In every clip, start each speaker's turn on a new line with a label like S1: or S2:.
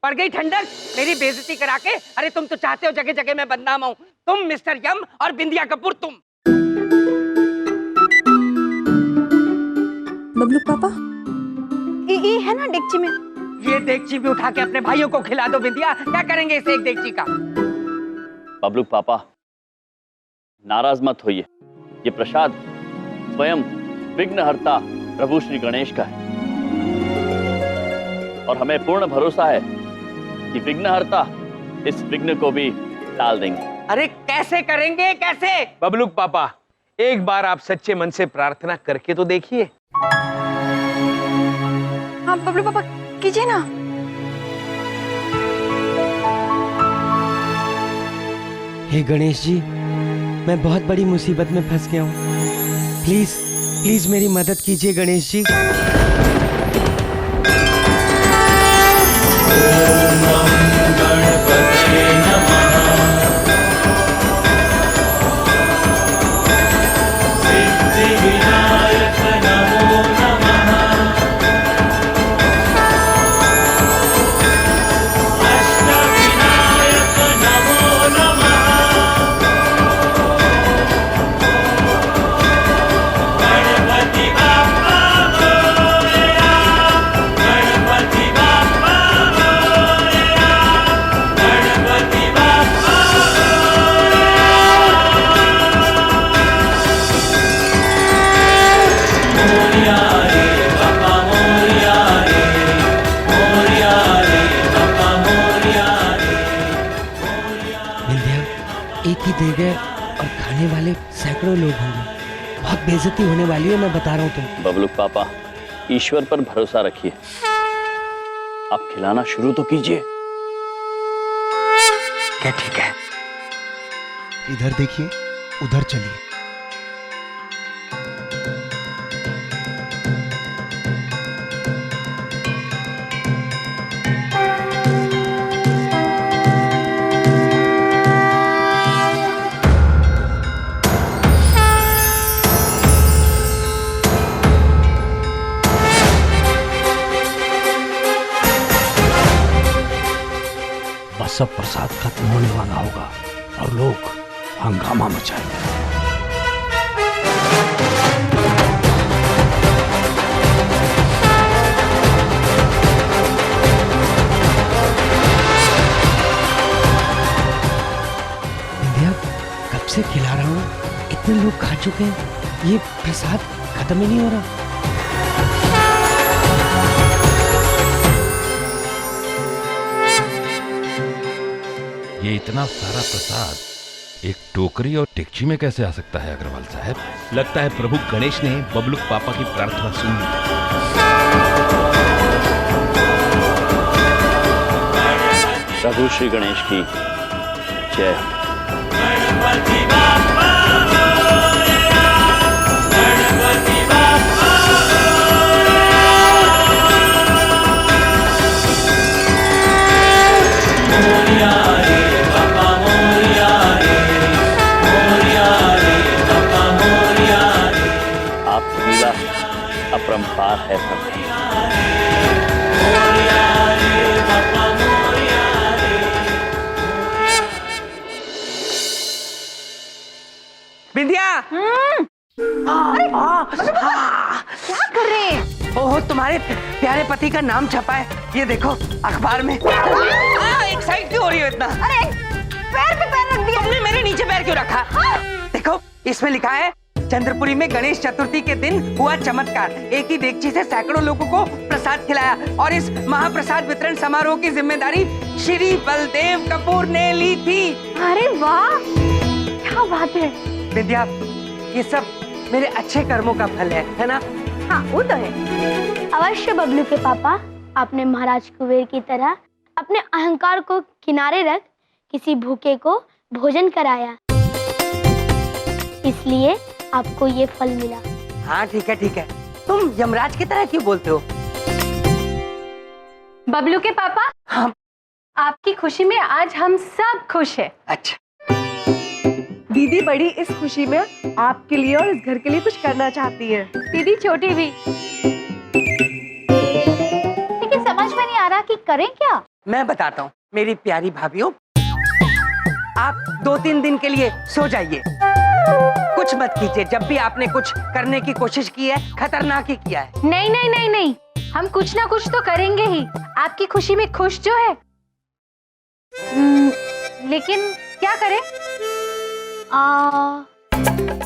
S1: पड़ गई ठंडक मेरी बेइज्जती करा के। अरे तुम तो चाहते हो जगह जगह मैं बदनाम हूँ। तुम मिस्टर यम और बिंदिया कपूर तुम।
S2: बबलू पापा ये है ना डेगची में।
S1: ये देगची भी उठा के अपने भाइयों को खिला दो बिंदिया। क्या करेंगे इसे एक देगची का?
S3: बबलू पापा नाराज मत होइए, ये प्रसाद स्वयं विघ्नहर्ता प्रभु श्री गणेश का है और हमें पूर्ण भरोसा है कि विघ्नहर्ता इस विघ्न को भी टाल देंगे।
S1: अरे कैसे करेंगे कैसे?
S4: बबलू पापा एक बार आप सच्चे मन से प्रार्थना करके तो देखिए।
S2: हाँ बबलू पापा कीजिए ना।
S5: हे गणेश जी, मैं बहुत बड़ी मुसीबत में फंस गया हूँ। प्लीज प्लीज मेरी मदद कीजिए गणेश जी। एक ही दे गए और खाने वाले सैकड़ों लोग होंगे। बहुत बेइज्जती होने वाली है, मैं बता रहा हूँ तुम।
S3: बबलू पापा ईश्वर पर भरोसा रखिए, आप खिलाना शुरू तो कीजिए।
S1: क्या ठीक है?
S5: इधर देखिए, उधर चलिए।
S6: सब प्रसाद खत्म होने वाला होगा और लोग हंगामा मचाएंगे।
S5: बिंदिया, कब से खिला रहा हूँ, इतने लोग खा चुके हैं, ये प्रसाद खत्म ही नहीं हो रहा।
S6: ये इतना सारा प्रसाद एक टोकरी और टिकची में कैसे आ सकता है अग्रवाल साहब?
S4: लगता है प्रभु गणेश ने बबलू पापा की प्रार्थना सुन ली।
S3: प्रभु श्री गणेश की जय हो। आपकी लीला अपरंपार है प्रभु।
S1: बिंदिया
S2: क्या कर रहे हैं?
S1: ओहो, तुम्हारे प्यारे पति का नाम छपा है, ये देखो अखबार में। एक साइड क्यों हो रही हो इतना?
S2: अरे पैर पे पैर रख दिया।
S1: तुमने मेरे नीचे पैर क्यों रखा? देखो इसमें लिखा है, चंद्रपुरी में गणेश चतुर्थी के दिन हुआ चमत्कार। एक ही देगची से सैकड़ों लोगों को प्रसाद खिलाया और इस महाप्रसाद वितरण समारोह की जिम्मेदारी श्री बलदेव कपूर ने ली थी।
S2: अरे वाह, क्या बात है।
S1: विद्या, ये सब मेरे अच्छे कर्मों का फल है ना?
S2: हाँ वो तो है।
S7: अवश्य बबलू के पापा, आपने महाराज कुबेर की तरह अपने अहंकार को किनारे रख किसी भूखे को भोजन कराया, इसलिए आपको ये फल मिला।
S1: हाँ ठीक है। तुम यमराज की तरह क्यों बोलते हो?
S8: बबलू के पापा,
S1: हाँ।
S8: आपकी खुशी में आज हम सब खुश हैं।
S1: अच्छा।
S9: दीदी बड़ी इस खुशी में आपके लिए और इस घर के लिए कुछ करना चाहती है।
S8: दीदी छोटी भी।
S7: लेकिन समझ में नहीं आ रहा कि करें क्या।
S1: मैं बताता हूँ मेरी प्यारी भाभीओ, आप 2-3 दिन के लिए सो जाइए, कुछ मत कीजिए। जब भी आपने कुछ करने की कोशिश की है, खतरनाक ही किया है।
S8: नहीं नहीं नहीं नहीं, हम कुछ ना कुछ तो करेंगे ही, आपकी खुशी में खुश जो है। लेकिन क्या करें?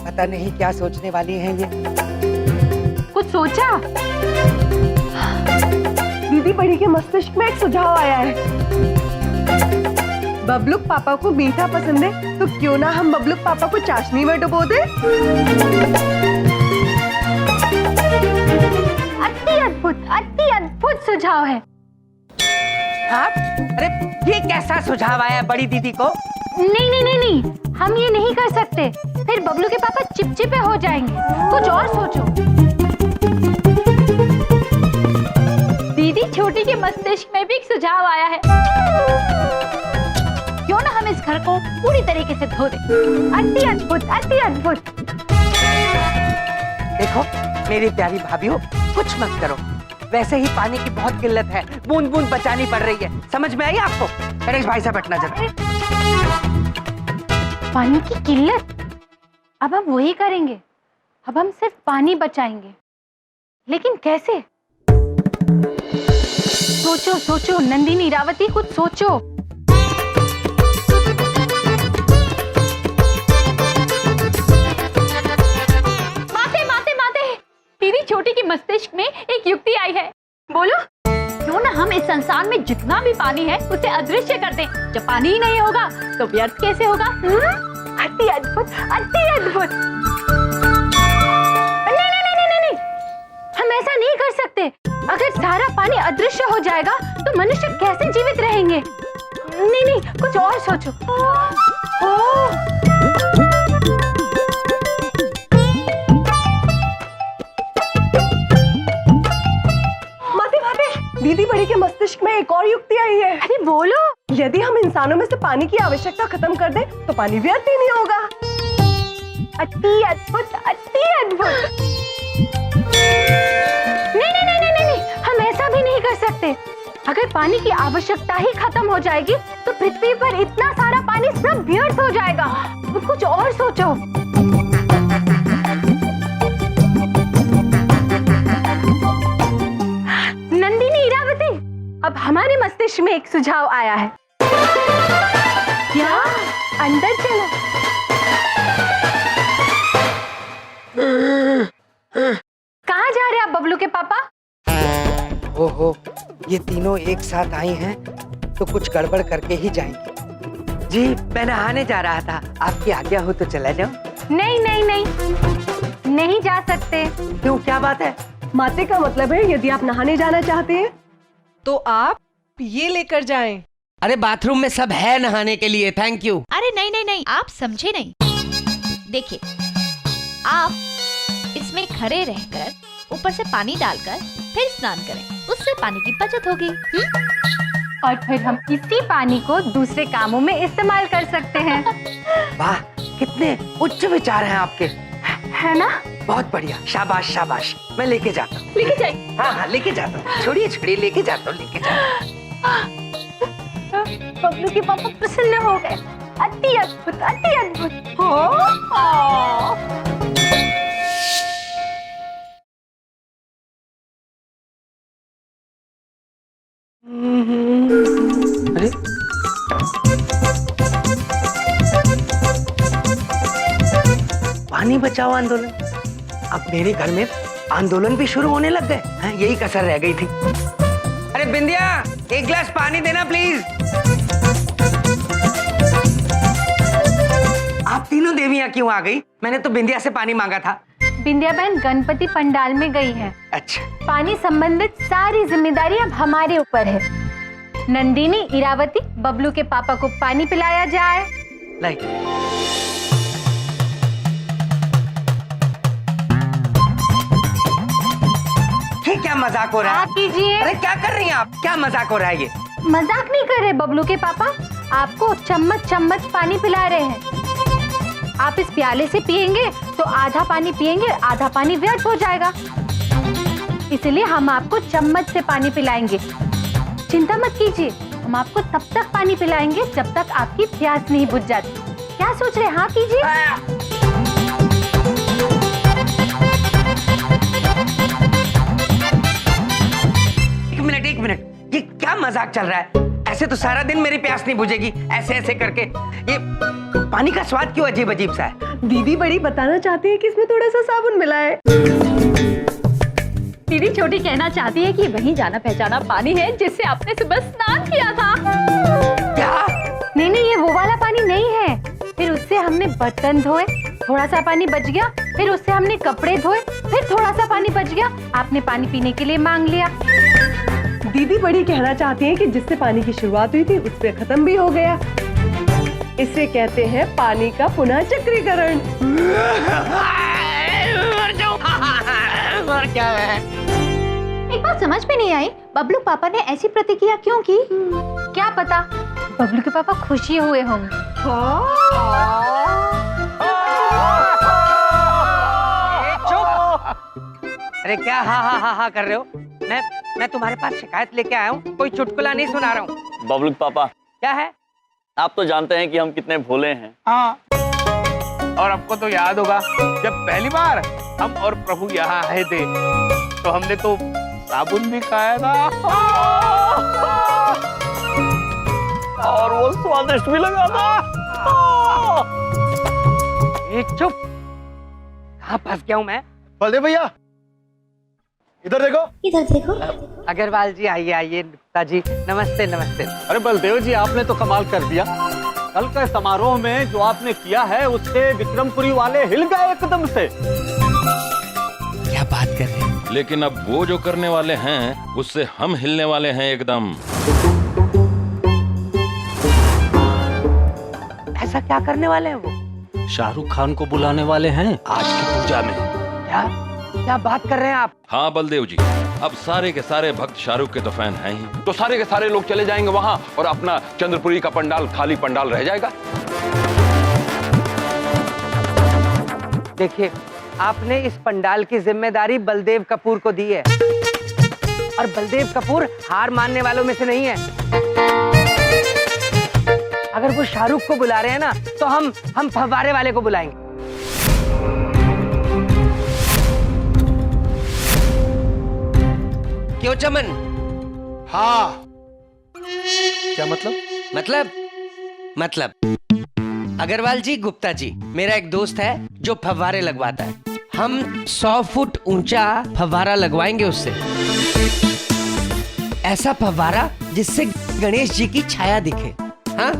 S1: पता नहीं क्या सोचने वाली हैं ये।
S8: कुछ सोचा?
S9: दीदी बड़ी के मस्तिष्क में एक सुझाव आया है। बबलूक पापा को मीठा पसंद है, तो क्यों ना हम बबलूक पापा को चाशनी में डुबो दे।
S8: अति अद्भुत सुझाव है।
S1: आप? अरे ये कैसा सुझाव आया बड़ी दीदी को?
S8: नहीं नहीं नहीं नहीं, हम ये नहीं कर सकते, फिर बबलू के पापा चिपचिपे हो जाएंगे। कुछ और सोचो।
S2: दीदी छोटी के मस्तिष्क में भी एक सुझाव आया है। क्यों ना हम इस घर को पूरी तरीके से धो दें।
S8: अति अद्भुत, अति अद्भुत।
S1: देखो मेरी प्यारी भाभीओ, कुछ मत करो। वैसे ही पानी की बहुत किल्लत है, बूंद बूंद बचानी पड़ रही है। समझ में आई आपको? गणेश भाई से बैठना जरा।
S8: पानी की किल्लत? अब हम वही करेंगे। अब हम सिर्फ पानी बचाएंगे, लेकिन कैसे? सोचो सोचो नंदिनी, इरावती, कुछ सोचो।
S2: दीदी छोटी की मस्तिष्क में एक युक्ति आई है। बोलो, क्यों ना हम इस संसार में जितना भी पानी है उसे अदृश्य कर दें। जब पानी ही नहीं होगा तो व्यर्थ कैसे होगा?
S8: अति अद्भुत, अति अद्भुत। नहीं नहीं नहीं नहीं नहीं, हम ऐसा नहीं कर सकते। अगर सारा पानी अदृश्य हो जाएगा तो मनुष्य कैसे जीवित रहेंगे? नहीं नहीं, कुछ और सोचो।
S9: दीदी बड़ी के मस्तिष्क में एक और युक्ति आई है।
S8: अरे बोलो।
S9: यदि हम इंसानों में से पानी की आवश्यकता खत्म कर दें तो पानी व्यर्थ ही नहीं होगा।
S8: अति अद्भुत, अति अद्भुत। नहीं नहीं नहीं नहीं नहीं, हम ऐसा भी नहीं कर सकते। अगर पानी की आवश्यकता ही खत्म हो जाएगी तो पृथ्वी पर इतना सारा पानी सब व्यर्थ हो जाएगा। तो कुछ और सोचो। नंदिनी, इरावती, अब हमारे मस्तिष्क में एक सुझाव आया है। क्या? अंदर चलो। कहाँ जा रहे हैं आप बबलू के पापा?
S1: ओहो, ये तीनों एक साथ आई हैं तो कुछ गड़बड़ करके ही जाएंगी। जी मैं नहाने जा रहा था, आपकी आज्ञा हो तो चला जाऊं?
S8: नहीं नहीं नहीं, नहीं जा सकते।
S1: क्यों, क्या बात है?
S9: माते का मतलब है यदि आप नहाने जाना चाहते हैं तो आप ये लेकर जाएं।
S5: अरे बाथरूम में सब है नहाने के लिए, थैंक यू।
S2: अरे नहीं नहीं नहीं, आप समझे नहीं। देखिए, आप इसमें खड़े रहकर ऊपर से पानी डालकर फिर स्नान करें, उससे पानी की बचत होगी।
S8: और फिर हम इसी पानी को दूसरे कामों में इस्तेमाल कर सकते हैं।
S1: वाह, कितने उच्च विचार हैं आपके,
S8: है ना?
S1: बहुत बढ़िया, शाबाश शाबाश। मैं लेके जाता हूँ।
S2: लेके जाइए।
S1: हाँ हाँ लेके जाता हूँ, छोड़िए छोड़िए, लेके जाता हूँ, लेके जाता हूँ।
S8: बबलू के पापा प्रसन्न हो गए। अति अद्भुत, अति अद्भुत।
S1: अरे पानी बचाओ आंदोलन, अब मेरे घर में आंदोलन भी शुरू होने लग गए हैं। यही कसर रह गई थी। अरे बिंदिया, एक गिलास पानी देना प्लीज। आप तीनों देवियां क्यों आ गई? मैंने तो बिंदिया से पानी मांगा था।
S8: बिंदिया बहन गणपति पंडाल में गई है।
S1: अच्छा,
S8: पानी संबंधित सारी जिम्मेदारी अब हमारे ऊपर है। नंदिनी, इरावती, बबलू के पापा को पानी पिलाया जाए।
S1: लाइक ये क्या मजाक हो रहा है?
S8: आप कीजिए।
S1: अरे क्या कर रही हैं आप? क्या मजाक हो रहा है ये?
S8: मजाक नहीं कर रहे बबलू के पापा, आपको चम्मच चम्मच पानी पिला रहे हैं। आप इस प्याले से पिएंगे तो आधा पानी पिएंगे, आधा पानी व्यर्थ हो जाएगा। इसलिए हम आपको चम्मच से पानी पिलाएंगे। चिंता मत कीजिए, हम आपको तब तक पानी पिलाएंगे जब तक आपकी प्यास नहीं बुझ जाती। क्या सोच रहे हैं? हाँ कीजिए।
S1: एक मिनट, ये क्या मजाक चल रहा है? ऐसे तो सारा दिन मेरी प्यास नहीं बुझेगी, ऐसे ऐसे करके। ये पानी का स्वाद क्यों अजीब अजीब सा है?
S9: दीदी बड़ी बताना चाहती है कि इसमें थोड़ा सा साबुन मिला है।
S8: दीदी छोटी कहना चाहती है कि वही जाना पहचाना पानी है जिससे आपने सुबह स्नान किया था।
S1: क्या?
S8: नहीं, ये वो वाला पानी नहीं है। फिर उससे हमने बर्तन धोए, थोड़ा सा पानी बच गया। फिर उससे हमने कपड़े धोए, फिर थोड़ा सा पानी बच गया। आपने पानी पीने के लिए मांग लिया।
S9: दीदी बड़ी कहना चाहती है कि जिससे पानी की शुरुआत हुई थी उससे खत्म भी हो गया। इसे कहते हैं पानी का पुनः चक्रीकरण।
S1: और क्या है?
S8: एक बात समझ में नहीं आई, बबलू पापा ने ऐसी प्रतिक्रिया क्यों की? क्या पता बबलू के पापा खुशी हुए होंगे।
S1: अरे क्या हा कर रहे हो? मैं तुम्हारे पास शिकायत लेके आया हूँ, कोई चुटकुला नहीं सुना रहा हूँ।
S3: बबलू पापा,
S1: क्या है?
S3: आप तो जानते हैं कि हम कितने भोले हैं।
S4: हाँ, और आपको तो याद होगा जब पहली बार हम और प्रभु यहाँ आए थे तो हमने तो साबुन भी खाया था
S3: और वो स्वादिष्ट भी लगा था।
S1: एक चुप, कहाँ फंस गया हूँ मैं?
S10: बलदेव भैया इधर देखो।
S7: इधर देखो।
S1: अग्रवाल जी आइए गुप्ता जी, नमस्ते नमस्ते।
S10: अरे बलदेव जी आपने तो कमाल कर दिया। कल के समारोह में जो आपने किया है उससे विक्रमपुरी वाले हिल गए एकदम से।
S5: क्या बात कर रहे हैं?
S6: लेकिन अब वो जो करने वाले हैं उससे हम हिलने वाले हैं एकदम।
S1: ऐसा क्या करने वाले हैं वो?
S10: शाहरुख खान को बुलाने वाले हैं आज की पूजा में।
S1: क्या बात कर रहे हैं आप?
S6: हाँ बलदेव जी, अब सारे के सारे भक्त शाहरुख के तो फैन हैं ही, तो सारे के सारे लोग चले जाएंगे वहाँ और अपना चंद्रपुरी का पंडाल खाली पंडाल रह जाएगा।
S1: देखिए, आपने इस पंडाल की जिम्मेदारी बलदेव कपूर को दी है और बलदेव कपूर हार मानने वालों में से नहीं है। अगर वो शाहरुख को बुला रहे हैं ना तो हम फव्वारे वाले को बुलाएंगे। क्यों चमन?
S10: हाँ क्या
S5: मतलब अग्रवाल जी, गुप्ता जी, मेरा एक दोस्त है जो फव्वारे लगवाता है। हम 100 फुट ऊंचा फव्वारा लगवाएंगे उससे, ऐसा फव्वारा जिससे गणेश जी की छाया दिखे। हाँ,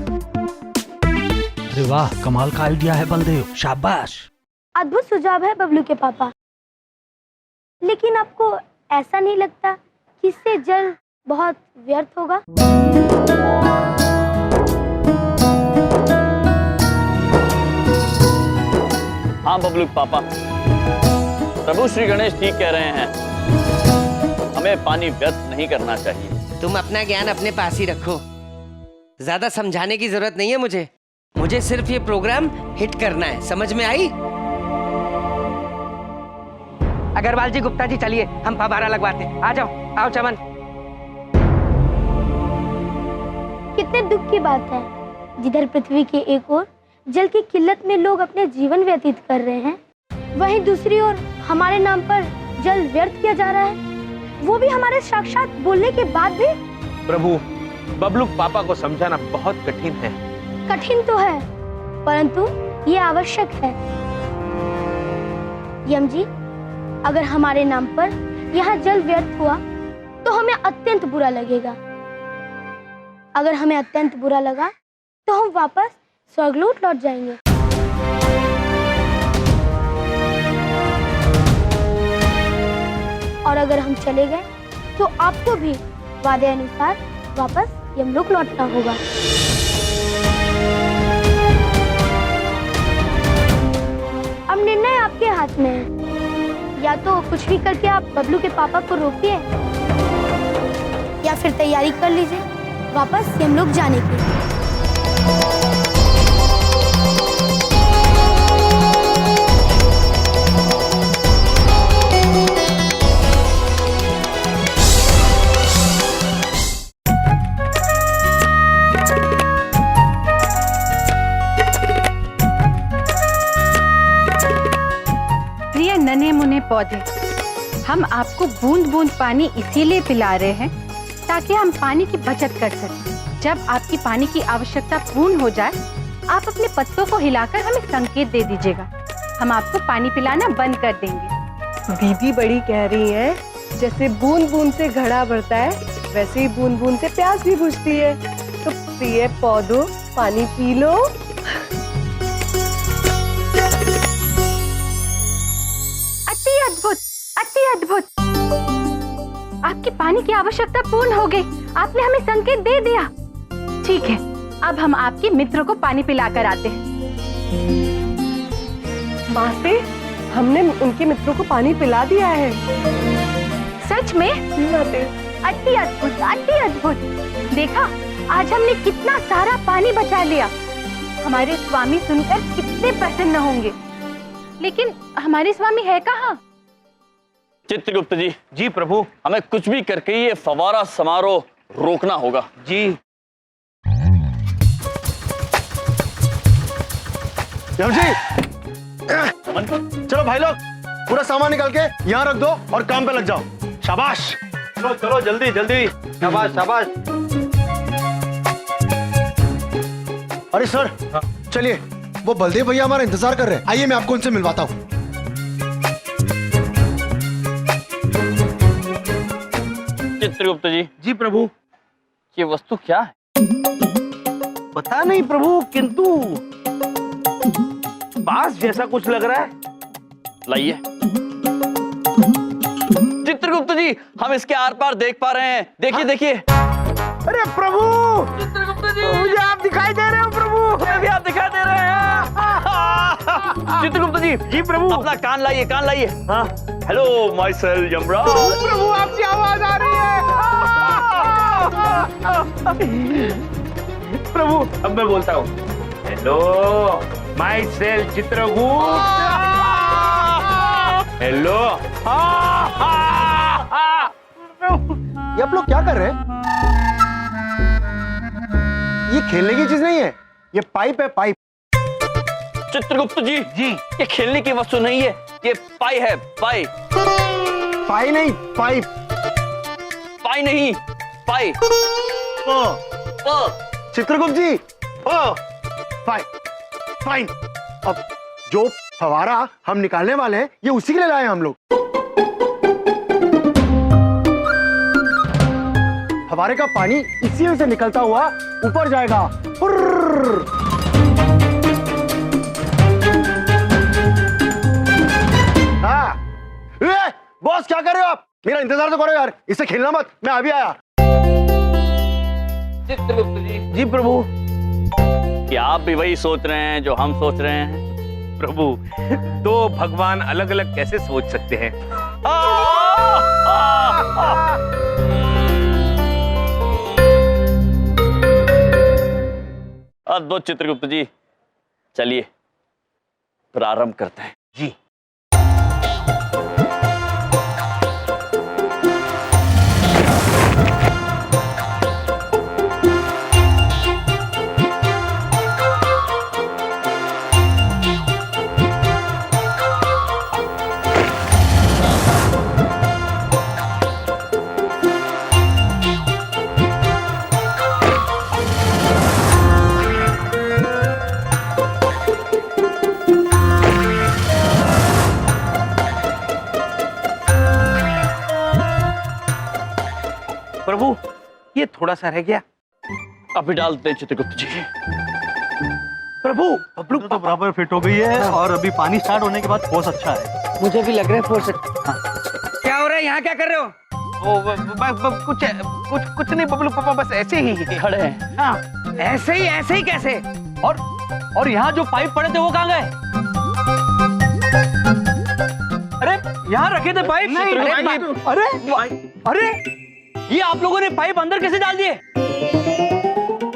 S10: अरे वाह, कमाल का आइडिया है बलदेव, शाबाश।
S7: अद्भुत सुझाव है बबलू के पापा। लेकिन आपको ऐसा नहीं लगता कि इससे जल बहुत व्यर्थ होगा?
S3: हाँ बबलू पापा, प्रभु श्री गणेश ठीक कह रहे हैं, हमें पानी व्यर्थ नहीं करना चाहिए।
S5: तुम अपना ज्ञान अपने पास ही रखो, ज्यादा समझाने की जरूरत नहीं है मुझे सिर्फ ये प्रोग्राम हिट करना है। समझ में आई?
S1: अग्रवाल जी, गुप्ता जी, चलिए हम फव्वारा लगवाते हैं। आ जाओ, आओ चमन।
S7: कितने दुख की बात है, जिधर पृथ्वी के एक ओर जल की किल्लत में लोग अपने जीवन व्यतीत कर रहे हैं, वहीं दूसरी ओर हमारे नाम पर जल व्यर्थ किया जा रहा है, वो भी हमारे साक्षात बोलने के बाद भी।
S4: प्रभु, बबलू पापा को समझाना बहुत कठिन है।
S7: कठिन तो है, परंतु ये आवश्यक है। यम जी, अगर हमारे नाम पर यहाँ जल व्यर्थ हुआ तो हमें अत्यंत बुरा लगेगा। अगर हमें अत्यंत बुरा लगा तो हम वापस स्वर्गलोक लौट जाएंगे। और अगर हम चले गए तो आपको भी वादे अनुसार वापस यमलोक लौटना होगा। अब निर्णय आपके हाथ में है, या तो कुछ भी करके आप बबलू के पापा को रोकिए या फिर तैयारी कर लीजिए वापस यमलोक जाने की।
S8: पौधे, हम आपको बूंद बूंद पानी इसीलिए पिला रहे हैं ताकि हम पानी की बचत कर सकें। जब आपकी पानी की आवश्यकता पूर्ण हो जाए, आप अपने पत्तों को हिलाकर हमें संकेत दे दीजिएगा। हम आपको पानी पिलाना बंद कर देंगे।
S9: दीदी बड़ी कह रही हैं, जैसे बूंद बूंद से घड़ा भरता है, वैसे ही बूंद बूंद से प्यास भी बुझती है। तो प्रिय पौधों, पानी पी लो।
S8: अति अद्भुत, अति अद्भुत। आपकी पानी की आवश्यकता पूर्ण हो गई। आपने हमें संकेत दे दिया। ठीक है, अब हम आपके मित्र को पानी पिलाकर आते हैं।
S9: माँ से हमने उनके मित्रों को पानी पिला दिया है।
S8: सच में? अति अद्भुत, अति अद्भुत। देखा, आज हमने कितना सारा पानी बचा लिया। हमारे स्वामी सुनकर कितने प्रसन्न होंगे। लेकिन हमारे स्वामी है कहाँ?
S3: चित्रगुप्त जी।
S4: जी प्रभु।
S3: हमें कुछ भी करके ये फवारा समारोह रोकना होगा।
S4: जी।
S11: जी चलो भाई लोग, पूरा सामान निकाल के यहाँ रख दो और काम पे लग जाओ। शाबाश।
S10: चलो चलो जल्दी जल्दी। शाबाश शाबाश।
S11: अरे सर, चलिए, वो बलदेव भैया हमारा इंतजार कर रहे हैं। आइए मैं आपको उनसे मिलवाता हूँ।
S3: चित्रगुप्त जी।
S4: जी प्रभु।
S3: ये वस्तु क्या है?
S4: पता नहीं प्रभु, किंतु बांस जैसा कुछ लग रहा है।
S3: लाइए। चित्रगुप्त जी, हम इसके आर पार देख पा रहे हैं। देखिए देखिए।
S4: अरे प्रभु, चित्रगुप्त जी, मुझे आप दिखाई दे रहे हो प्रभु।
S3: मुझे भी आप दिखाई दे रहे हैं। चित्रगुप्त जी।
S4: जी प्रभु।
S3: अपना कान लाइए, कान लाइए।
S4: हाँ।
S3: Hello myself Yamraj.
S4: प्रभु, आपकी आवाज आ रही है। प्रभु, अब मैं बोलता हूँ। Hello my self Chitragupta. Hello.
S11: ये आप लोग क्या कर रहे हैं? ये खेलने की चीज नहीं है, ये पाइप है, पाइप।
S3: चित्रगुप्त जी।
S4: जी।
S3: ये खेलने की वस्तु नहीं है, ये पाई है, पाई।
S11: पाई नहीं, पाइप।
S3: पाई नहीं, पाई।
S11: चित्रगुप्त जी, फाइन फाइन। अब जो फवारा हम निकालने वाले हैं, ये उसी के लिए लाए हैं हम लोग। फवारे का पानी इसी में से निकलता हुआ ऊपर जाएगा। हाँ। बॉस, क्या कर रहे हो आप? मेरा इंतजार तो करो यार, इससे खेलना मत, मैं अभी आया।
S3: चित्रगुप्त जी।
S4: जी प्रभु।
S3: क्या आप भी वही सोच रहे हैं जो हम सोच रहे हैं?
S4: प्रभु, दो भगवान अलग अलग कैसे सोच सकते हैं?
S3: अद्भुत चित्रगुप्त जी। चलिए प्रारंभ करते हैं।
S4: जी। प्रभु, ये थोड़ा सा रह गया।
S3: अभी डालते हैं चित्रगुप्त जी।
S4: प्रभु,
S10: बबलू तो बराबर फिट हो गई है और अभी पानी स्टार्ट होने के बाद फोर्स अच्छा है।
S1: मुझे भी लग रहा है फोर्स। क्या हो रहा है यहाँ? क्या कर रहे हो?
S4: कुछ नहीं बबलू पापा, बस ऐसे ही
S3: खड़े हैं।
S1: हाँ, ऐसे ही कैसे?
S10: और यहाँ जो पाइप पड़े थे वो कहाँ गए? अरे यहाँ रखे थे पाइप। अरे ये आप लोगों ने पाइप अंदर कैसे डाल दिए?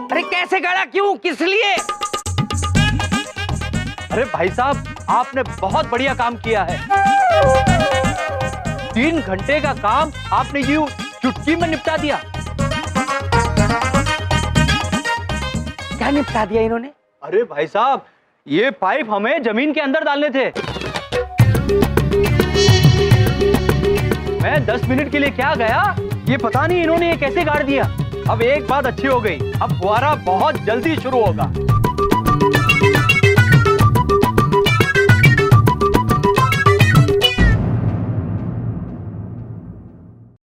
S1: अरे कैसे गाड़ा? क्यों? किस लिए?
S10: अरे भाई साहब, आपने बहुत बढ़िया काम किया है। 3 घंटे का काम आपने यूं चुटकी में निपटा दिया।
S1: क्या निपटा दिया इन्होंने?
S10: अरे भाई साहब, ये पाइप हमें जमीन के अंदर डालने थे। मैं 10 मिनट के लिए क्या गया, ये पता नहीं इन्होंने ये कैसे गाड़ दिया। अब एक बात अच्छी हो गई, अब फुहारा बहुत जल्दी शुरू होगा।